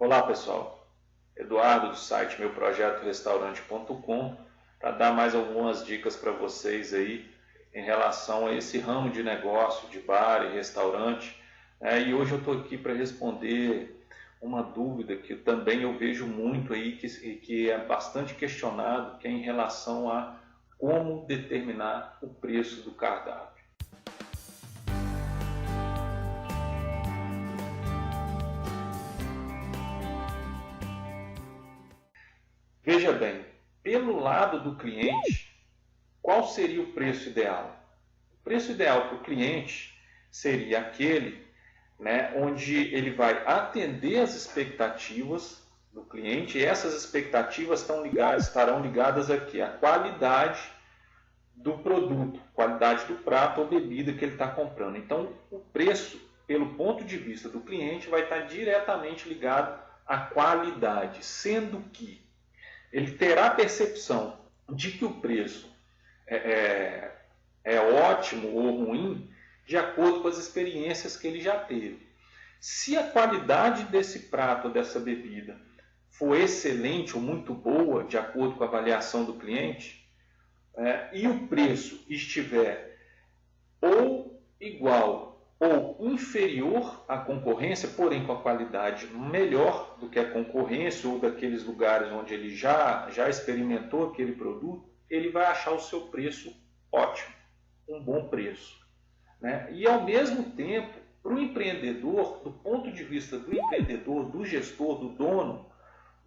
Olá pessoal, Eduardo do site meuprojetorestaurante.com para dar mais algumas dicas para vocês aí em relação a esse ramo de negócio de bar e restaurante. E hoje eu estou aqui para responder uma dúvida que também eu vejo muito aí, que é bastante questionado, que é em relação a como determinar o preço do cardápio. Veja bem, pelo lado do cliente, qual seria o preço ideal? O preço ideal para o cliente seria aquele, onde ele vai atender as expectativas do cliente, e essas expectativas estarão ligadas aqui à qualidade do produto, qualidade do prato ou bebida que ele está comprando. Então, o preço, pelo ponto de vista do cliente, vai estar diretamente ligado à qualidade, sendo que ele terá a percepção de que o preço é ótimo ou ruim de acordo com as experiências que ele já teve. Se a qualidade desse prato ou dessa bebida for excelente ou muito boa, de acordo com a avaliação do cliente, e o preço estiver ou igual ou inferior à concorrência, porém com a qualidade melhor do que a concorrência ou daqueles lugares onde ele já experimentou aquele produto, ele vai achar o seu preço ótimo, um bom preço. E ao mesmo tempo, para o empreendedor, do ponto de vista do empreendedor, do gestor, do dono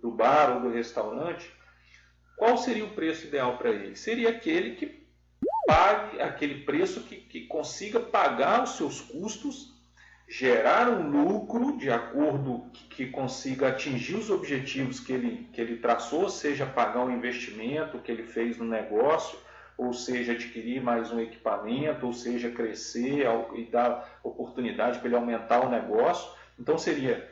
do bar ou do restaurante, qual seria o preço ideal para ele? Seria aquele que pague aquele preço que consiga pagar os seus custos, gerar um lucro de acordo que consiga atingir os objetivos que ele traçou, seja pagar um investimento que ele fez no negócio, ou seja, adquirir mais um equipamento, ou seja, crescer e dar oportunidade para ele aumentar o negócio. Então seria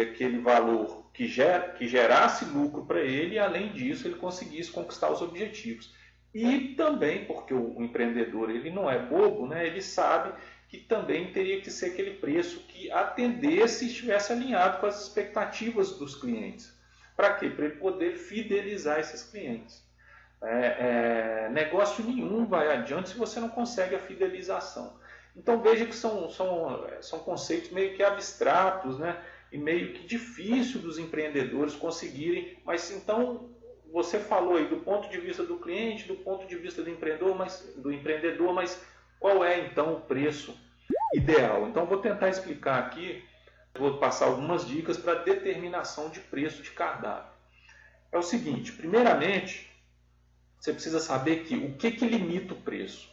aquele valor que gerasse lucro para ele e, além disso, ele conseguisse conquistar os objetivos. E também, porque o empreendedor ele não é bobo, ele sabe que também teria que ser aquele preço que atendesse e estivesse alinhado com as expectativas dos clientes. Para quê? Para ele poder fidelizar esses clientes. Negócio nenhum vai adiante se você não consegue a fidelização. Então veja que são conceitos meio que abstratos, e meio que difícil dos empreendedores conseguirem, mas então você falou aí do ponto de vista do cliente, do ponto de vista do empreendedor, mas qual é então o preço ideal? Então vou tentar explicar aqui, vou passar algumas dicas para determinação de preço de cardápio. É o seguinte, primeiramente, você precisa saber o que limita o preço.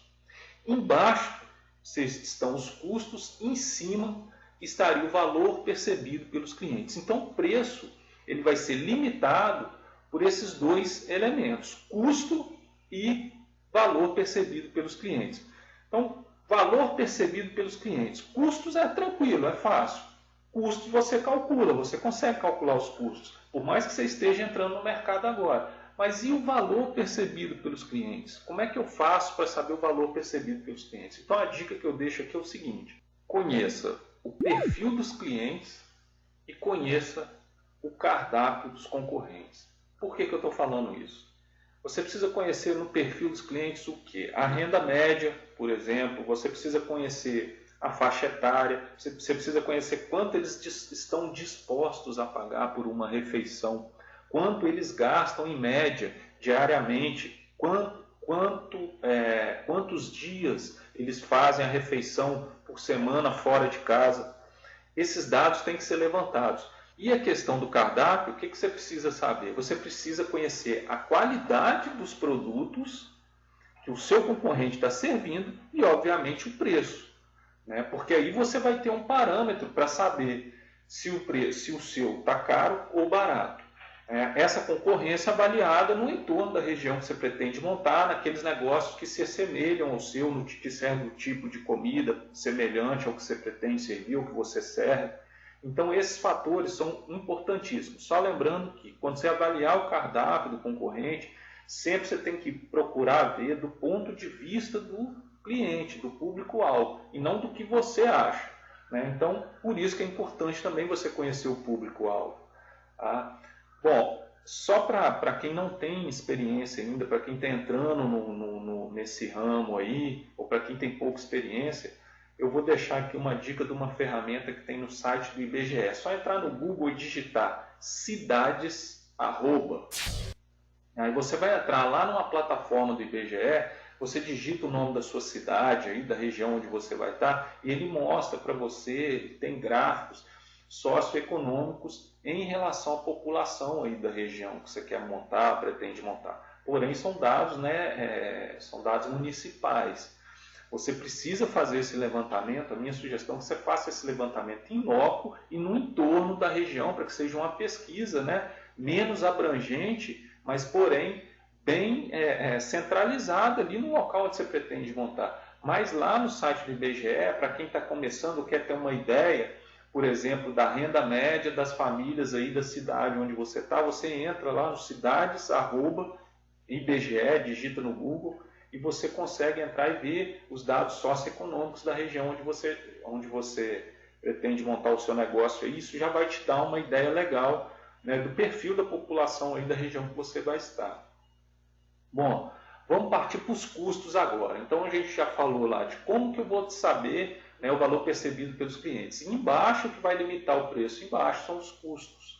Embaixo estão os custos, em cima estaria o valor percebido pelos clientes. Então o preço ele vai ser limitado por esses dois elementos, custo e valor percebido pelos clientes. Então, valor percebido pelos clientes. Custos é tranquilo, é fácil. Custos você calcula, você consegue calcular os custos, por mais que você esteja entrando no mercado agora. Mas e o valor percebido pelos clientes? Como é que eu faço para saber o valor percebido pelos clientes? Então, a dica que eu deixo aqui é o seguinte: conheça o perfil dos clientes e conheça o cardápio dos concorrentes. Por que eu estou falando isso? Você precisa conhecer no perfil dos clientes o quê? A renda média, por exemplo, você precisa conhecer a faixa etária, você precisa conhecer quanto eles estão dispostos a pagar por uma refeição, quanto eles gastam em média diariamente, quantos dias eles fazem a refeição por semana fora de casa. Esses dados têm que ser levantados. E a questão do cardápio, o que você precisa saber? Você precisa conhecer a qualidade dos produtos que o seu concorrente está servindo e, obviamente, o preço. Porque aí você vai ter um parâmetro para saber se o seu está caro ou barato. Essa concorrência avaliada no entorno da região que você pretende montar, naqueles negócios que se assemelham ao seu, que servem o tipo de comida semelhante ao que você pretende servir, ao que você serve. Então, esses fatores são importantíssimos. Só lembrando que, quando você avaliar o cardápio do concorrente, sempre você tem que procurar ver do ponto de vista do cliente, do público-alvo, e não do que você acha. Então, por isso que é importante também você conhecer o público-alvo. Tá? Bom, só para quem não tem experiência ainda, para quem está entrando nesse ramo aí, ou para quem tem pouca experiência, eu vou deixar aqui uma dica de uma ferramenta que tem no site do IBGE. É só entrar no Google e digitar cidades, arroba. Aí você vai entrar lá numa plataforma do IBGE, você digita o nome da sua cidade, aí, da região onde você vai estar, e ele mostra para você, tem gráficos socioeconômicos em relação à população aí da região que você quer montar, pretende montar. Porém, são dados, são dados municipais. Você precisa fazer esse levantamento, a minha sugestão é que você faça esse levantamento em loco e no entorno da região, para que seja uma pesquisa, menos abrangente, mas porém bem centralizada ali no local onde você pretende montar. Mas lá no site do IBGE, para quem está começando, quer ter uma ideia, por exemplo, da renda média das famílias aí da cidade onde você está, você entra lá no cidades, @IBGE, digita no Google, e você consegue entrar e ver os dados socioeconômicos da região onde você pretende montar o seu negócio. E isso já vai te dar uma ideia legal, do perfil da população aí da região que você vai estar. Bom, vamos partir para os custos agora. Então a gente já falou lá de como que eu vou saber o valor percebido pelos clientes. E embaixo, o que vai limitar o preço? Embaixo são os custos.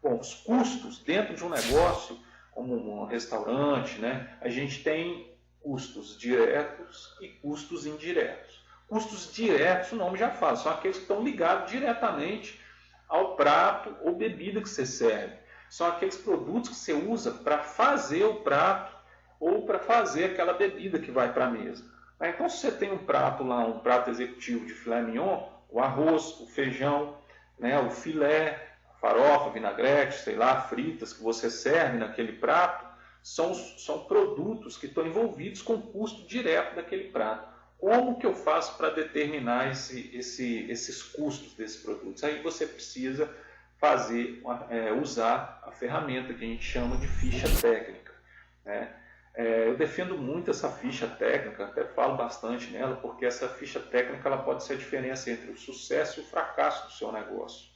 Bom, os custos dentro de um negócio, como um restaurante, a gente tem custos diretos e custos indiretos. Custos diretos, o nome já fala, são aqueles que estão ligados diretamente ao prato ou bebida que você serve. São aqueles produtos que você usa para fazer o prato ou para fazer aquela bebida que vai para a mesa. Então, se você tem um prato lá, um prato executivo de filé mignon, o arroz, o feijão, o filé, a farofa, vinagrete, fritas que você serve naquele prato, são produtos que estão envolvidos com o custo direto daquele prato. Como que eu faço para determinar esses custos desses produtos? Aí você precisa usar a ferramenta que a gente chama de ficha técnica. Eu defendo muito essa ficha técnica, até falo bastante nela, porque essa ficha técnica ela pode ser a diferença entre o sucesso e o fracasso do seu negócio.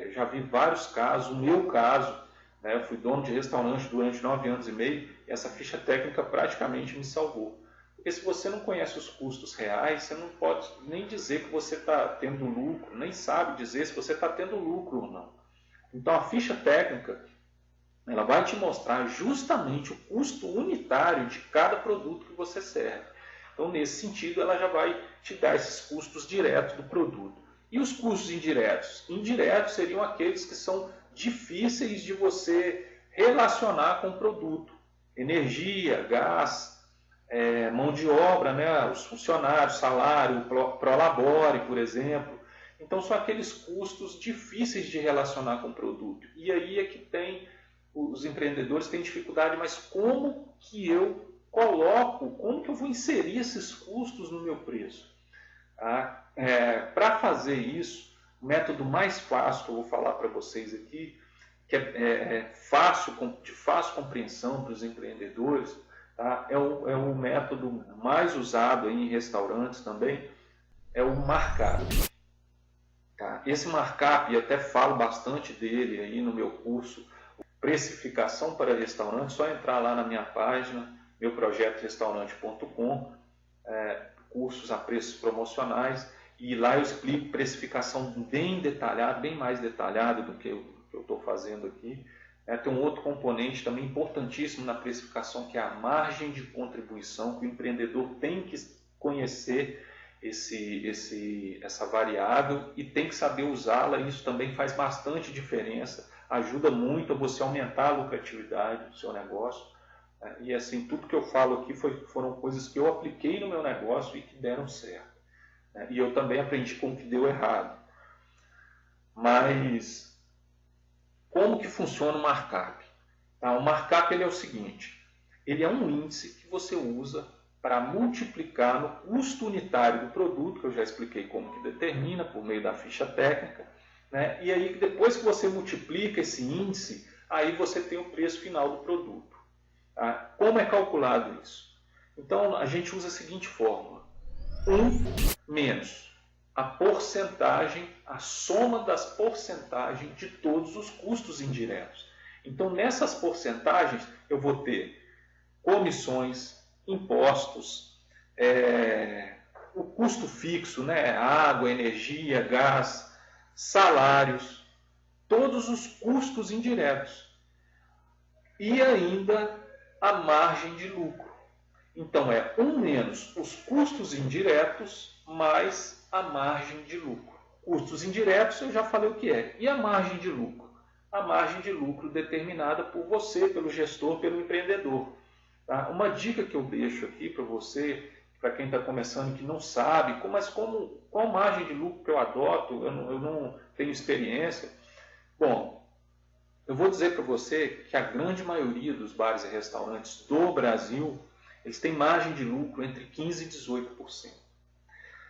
Eu já vi vários casos, o meu caso, eu fui dono de restaurante durante 9 anos e meio, e essa ficha técnica praticamente me salvou. Porque se você não conhece os custos reais, você não pode nem dizer que você está tendo lucro, nem sabe dizer se você está tendo lucro ou não. Então a ficha técnica ela vai te mostrar justamente o custo unitário de cada produto que você serve. Então, nesse sentido, ela já vai te dar esses custos diretos do produto. E os custos indiretos? Indiretos seriam aqueles que são difíceis de você relacionar com o produto. Energia, gás, mão de obra, os funcionários, salário, prolabore, por exemplo. Então, são aqueles custos difíceis de relacionar com o produto. E aí é que os empreendedores têm dificuldade, mas como que eu coloco, como que eu vou inserir esses custos no meu preço? Para fazer isso, o método mais fácil que eu vou falar para vocês aqui, que é de fácil compreensão para os empreendedores, é o método mais usado aí em restaurantes também, é o markup. Esse markup, e até falo bastante dele aí no meu curso, Precificação para Restaurante, só entrar lá na minha página, meuprojetorestaurante.com, cursos a preços promocionais, e lá eu explico precificação bem detalhada, bem mais detalhada do que eu estou fazendo aqui. Tem um outro componente também importantíssimo na precificação, que é a margem de contribuição, que o empreendedor tem que conhecer essa variável e tem que saber usá-la. Isso também faz bastante diferença, ajuda muito a você aumentar a lucratividade do seu negócio. E assim, tudo que eu falo aqui foram coisas que eu apliquei no meu negócio e que deram certo. E eu também aprendi com o que deu errado. Mas como que funciona o markup? O markup ele é o seguinte, ele é um índice que você usa para multiplicar no custo unitário do produto, que eu já expliquei como que determina por meio da ficha técnica, e aí depois que você multiplica esse índice, aí você tem o preço final do produto. Como é calculado isso? Então a gente usa a seguinte fórmula: 1 menos a porcentagem, a soma das porcentagens de todos os custos indiretos. Então, nessas porcentagens, eu vou ter comissões, impostos, o custo fixo, né? Água, energia, gás, salários, todos os custos indiretos. E ainda a margem de lucro. Então, é 1 menos os custos indiretos mais a margem de lucro. Custos indiretos, eu já falei o que é. E a margem de lucro? A margem de lucro determinada por você, pelo gestor, pelo empreendedor. Tá? Uma dica que eu deixo aqui para você, para quem está começando e que não sabe, qual margem de lucro que eu adoto, eu não tenho experiência. Bom, eu vou dizer para você que a grande maioria dos bares e restaurantes do Brasil, eles têm margem de lucro entre 15% e 18%.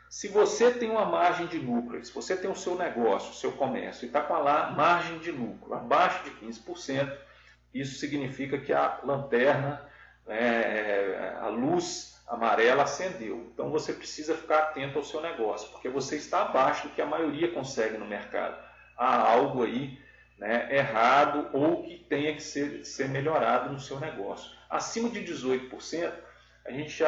Se você tem uma margem de lucro, se você tem o seu negócio, o seu comércio, e está com a margem de lucro abaixo de 15%, isso significa que a lanterna, a luz amarela acendeu. Então você precisa ficar atento ao seu negócio, porque você está abaixo do que a maioria consegue no mercado. Há algo aí, né, errado ou que tenha que ser melhorado no seu negócio. Acima de 18%,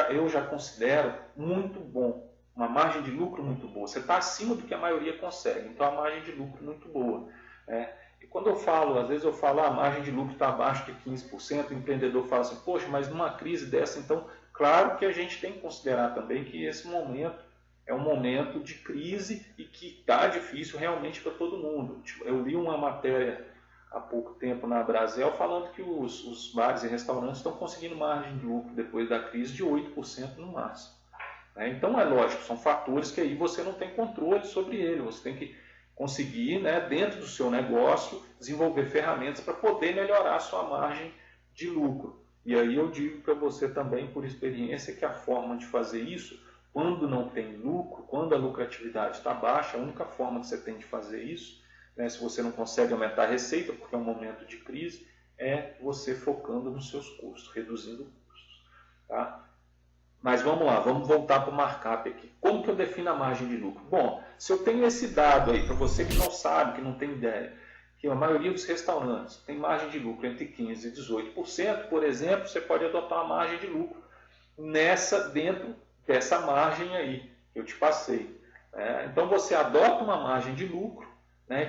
eu já considero muito bom, uma margem de lucro muito boa. Você está acima do que a maioria consegue, então a margem de lucro muito boa. E quando às vezes eu falo, a margem de lucro está abaixo de 15%, o empreendedor fala assim, poxa, mas numa crise dessa, então, claro que a gente tem que considerar também que esse momento é um momento de crise e que está difícil realmente para todo mundo. Eu li uma matéria há pouco tempo na Brasel falando que os bares e restaurantes estão conseguindo margem de lucro depois da crise de 8% no máximo. Então é lógico, são fatores que aí você não tem controle sobre ele, você tem que conseguir, dentro do seu negócio, desenvolver ferramentas para poder melhorar a sua margem de lucro. E aí eu digo para você também, por experiência, que a forma de fazer isso, quando não tem lucro, quando a lucratividade está baixa, a única forma que você tem de fazer isso, se você não consegue aumentar a receita, porque é um momento de crise, é você focando nos seus custos, reduzindo custos. Tá? Mas vamos lá, vamos voltar para o markup aqui. Como que eu defino a margem de lucro? Bom, se eu tenho esse dado aí, para você que não sabe, que não tem ideia, que a maioria dos restaurantes tem margem de lucro entre 15% e 18%, por exemplo, você pode adotar uma margem de lucro dentro dessa margem aí que eu te passei. Então você adota uma margem de lucro,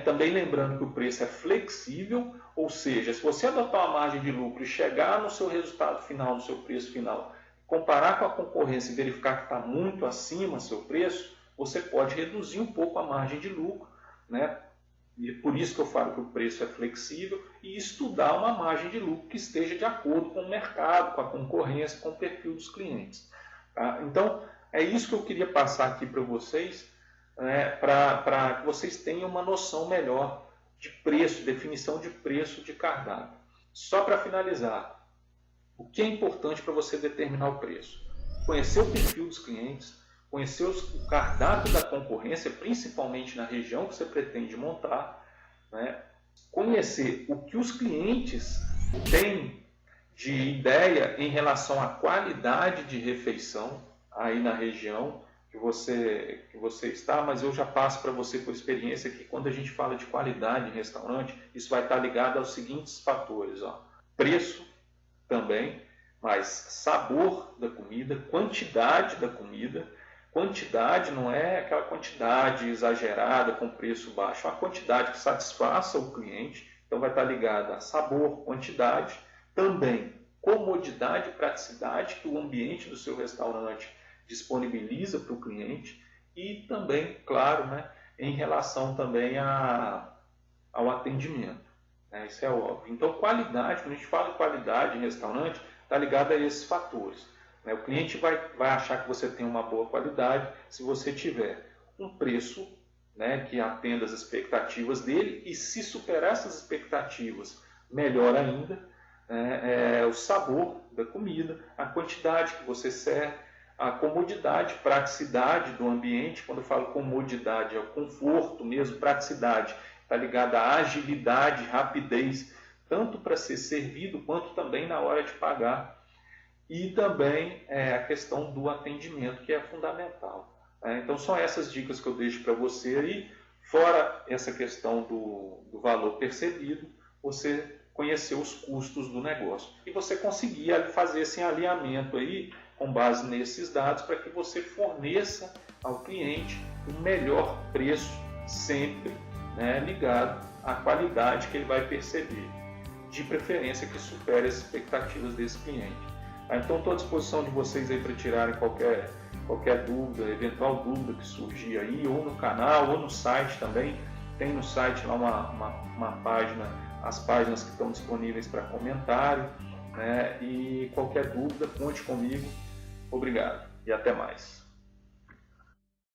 também lembrando que o preço é flexível, ou seja, se você adotar uma margem de lucro e chegar no seu resultado final, no seu preço final, comparar com a concorrência e verificar que está muito acima do seu preço, você pode reduzir um pouco a margem de lucro, E por isso que eu falo que o preço é flexível e estudar uma margem de lucro que esteja de acordo com o mercado, com a concorrência, com o perfil dos clientes. Tá? Então, é isso que eu queria passar aqui para vocês, para que vocês tenham uma noção melhor de preço, definição de preço de cardápio. Só para finalizar, o que é importante para você determinar o preço? Conhecer o perfil dos clientes, conhecer o cardápio da concorrência, principalmente na região que você pretende montar, conhecer o que os clientes têm de ideia em relação à qualidade de refeição aí na região que você está, mas eu já passo para você por experiência que quando a gente fala de qualidade em restaurante, isso vai estar ligado aos seguintes fatores, preço também, mas sabor da comida, quantidade da comida. Quantidade não é aquela quantidade exagerada com preço baixo, é uma quantidade que satisfaça o cliente, então vai estar ligada a sabor, quantidade, também comodidade e praticidade que o ambiente do seu restaurante disponibiliza para o cliente e também, claro, em relação também ao atendimento. Isso é óbvio. Então, qualidade, quando a gente fala em qualidade em restaurante, está ligado a esses fatores. O cliente vai achar que você tem uma boa qualidade se você tiver um preço que atenda às expectativas dele e se superar essas expectativas, melhor ainda, o sabor da comida, a quantidade que você serve, a comodidade, praticidade do ambiente. Quando eu falo comodidade, é o conforto mesmo, praticidade, está ligada à agilidade, rapidez, tanto para ser servido quanto também na hora de pagar. E também a questão do atendimento, que é fundamental. Então são essas dicas que eu deixo para você aí. Fora essa questão do valor percebido, você conhecer os custos do negócio. E você conseguir fazer esse alinhamento aí com base nesses dados para que você forneça ao cliente o melhor preço sempre, né, ligado à qualidade que ele vai perceber, de preferência que supere as expectativas desse cliente. Então estou à disposição de vocês aí para tirarem qualquer dúvida, eventual dúvida que surgir aí, ou no canal, ou no site também. Tem no site lá uma página, as páginas que estão disponíveis para comentário, né? E qualquer dúvida, conte comigo. Obrigado e até mais.